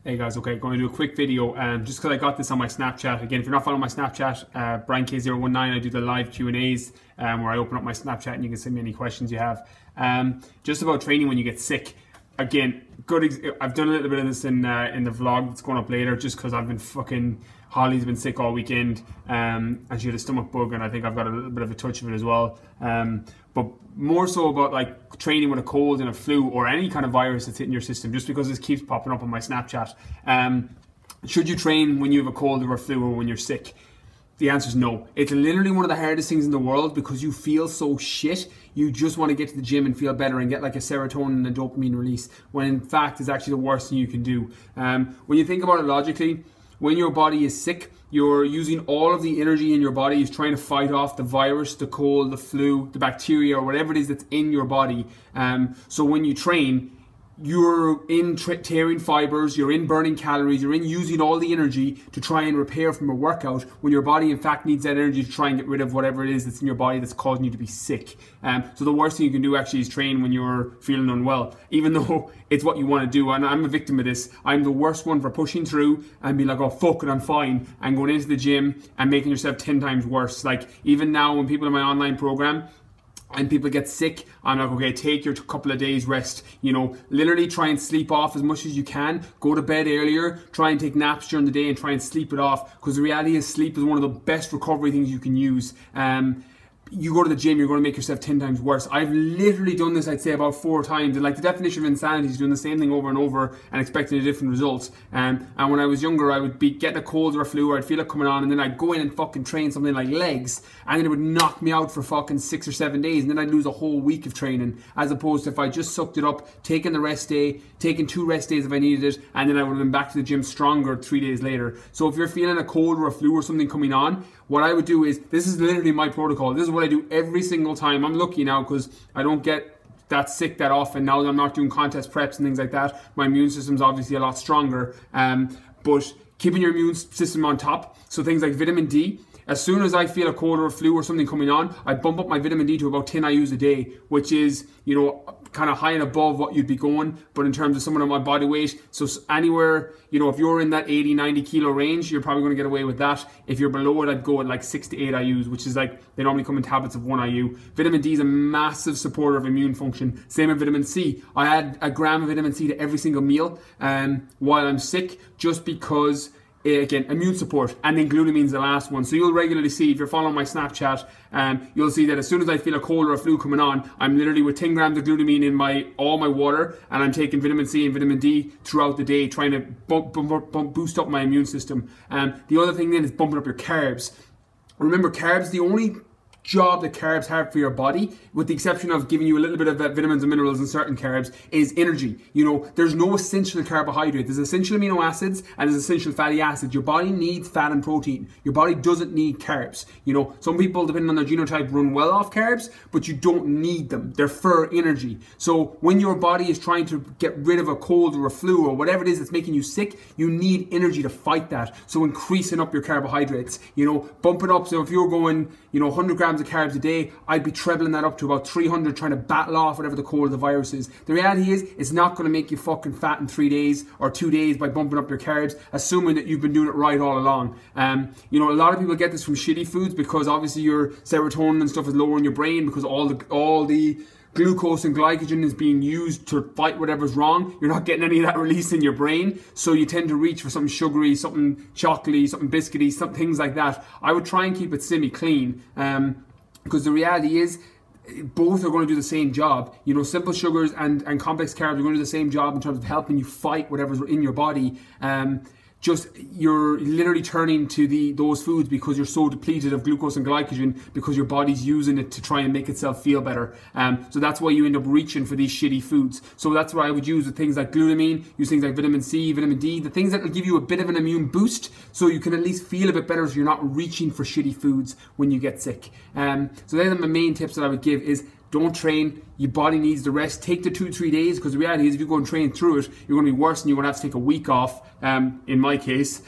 Hey guys, okay, going to do a quick video just because I got this on my Snapchat. Again, if you're not following my Snapchat, BrianK019, I do the live Q&As where I open up my Snapchat and you can send me any questions you have. Just about training when you get sick. Again, I've done a little bit of this in the vlog that's going up later just because I've been Holly's been sick all weekend and she had a stomach bug, and I think I've got a little bit of a touch of it as well. But more so about like training with a cold and a flu or any kind of virus that's hitting your system, just because this keeps popping up on my Snapchat. Should you train when you have a cold or a flu or when you're sick? The answer is no. It's literally one of the hardest things in the world because you feel so shit. You just want to get to the gym and feel better and get like a serotonin and a dopamine release, when in fact it's actually the worst thing you can do. When you think about it logically, when your body is sick, you're using all of the energy in your body is trying to fight off the virus, the cold, the flu, the bacteria, or whatever it is that's in your body. So when you train, you're in tearing fibers, you're in burning calories, you're in using all the energy to try and repair from a workout, when your body in fact needs that energy to try and get rid of whatever it is that's in your body that's causing you to be sick. So the worst thing you can do actually is train when you're feeling unwell, even though it's what you want to do. And I'm a victim of this. I'm the worst one for pushing through and being like, oh fuck it, I'm fine, and going into the gym and making yourself 10 times worse. Like even now when people in my online program and people get sick, I'm like, okay, take your couple of days rest, you know, literally try and sleep off as much as you can, go to bed earlier, try and take naps during the day and try and sleep it off, because the reality is sleep is one of the best recovery things you can use. You go to the gym, you're going to make yourself 10 times worse. I've literally done this, I'd say, about 4 times. And like the definition of insanity is doing the same thing over and over and expecting a different result. And when I was younger, I would be getting a cold or a flu, or I'd feel it coming on, and then I'd go in and fucking train something like legs, and then it would knock me out for fucking 6 or 7 days, and then I'd lose a whole week of training, as opposed to if I just sucked it up, taking the rest day, taking 2 rest days if I needed it, and then I would have been back to the gym stronger 3 days later. So if you're feeling a cold or a flu or something coming on, what I would do is, this is literally my protocol. This is what I do every single time. I'm lucky now because I don't get that sick that often now that I'm not doing contest preps and things like that. My immune system's obviously a lot stronger. But keeping your immune system on top, so things like vitamin D. As soon as I feel a cold or a flu or something coming on, I bump up my vitamin D to about 10 IUs a day, which is, you know, kind of high and above what you'd be going, but in terms of someone of my body weight, so anywhere, you know, if you're in that 80-90 kilo range, you're probably going to get away with that. If you're below it, I'd go at like 6 to 8 IUs, which is like, they normally come in tablets of 1 IU. Vitamin D is a massive supporter of immune function. Same with vitamin C. I add a gram of vitamin C to every single meal while I'm sick, just because, again, immune support. And then glutamine is the last one. So you'll regularly see, if you're following my Snapchat, you'll see that as soon as I feel a cold or a flu coming on, I'm literally with 10 grams of glutamine in all my water, and I'm taking vitamin C and vitamin D throughout the day, trying to boost up my immune system. The other thing then is bumping up your carbs. Remember, carbs, the only job that carbs have for your body, with the exception of giving you a little bit of vitamins and minerals and certain carbs, is energy. You know, there's no essential carbohydrate. There's essential amino acids and there's essential fatty acids. Your body needs fat and protein. Your body doesn't need carbs. You know, some people, depending on their genotype, run well off carbs, but you don't need them. They're for energy. So when your body is trying to get rid of a cold or a flu or whatever it is that's making you sick, you need energy to fight that. So increasing up your carbohydrates, you know, bump it up. So if you're going, you know, 100 grams of carbs a day, I'd be trebling that up to about 300, trying to battle off whatever the cold of the virus is. The reality is, it's not going to make you fucking fat in 3 days or 2 days by bumping up your carbs, assuming that you've been doing it right all along. You know, a lot of people get this from shitty foods because obviously your serotonin and stuff is lower in your brain because all the glucose and glycogen is being used to fight whatever's wrong. You're not getting any of that release in your brain, so you tend to reach for something sugary, something chocolatey, something biscuity, some things like that. I would try and keep it semi-clean, because the reality is, both are going to do the same job. You know, simple sugars and complex carbs are going to do the same job in terms of helping you fight whatever's in your body. Just you're literally turning to those foods because you're so depleted of glucose and glycogen because your body's using it to try and make itself feel better. So that's why you end up reaching for these shitty foods. So that's what I would use with things like glutamine, use things like vitamin C, vitamin D, the things that will give you a bit of an immune boost so you can at least feel a bit better, so you're not reaching for shitty foods when you get sick. So those are my main tips that I would give is, don't train, your body needs the rest. Take the 2-3 days, because the reality is if you go and train through it, you're going to be worse and you're going to have to take a week off, in my case.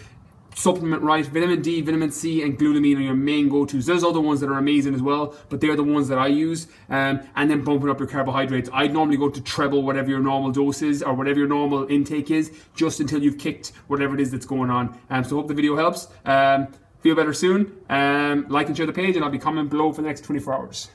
supplement right. Vitamin D, vitamin C, and glutamine are your main go-tos. There's other ones that are amazing as well, but they're the ones that I use. And then bumping up your carbohydrates. I'd normally go to treble whatever your normal dose is, or whatever your normal intake is, just until you've kicked whatever it is that's going on. So hope the video helps. Feel better soon. Like and share the page, and I'll be commenting below for the next 24 hours.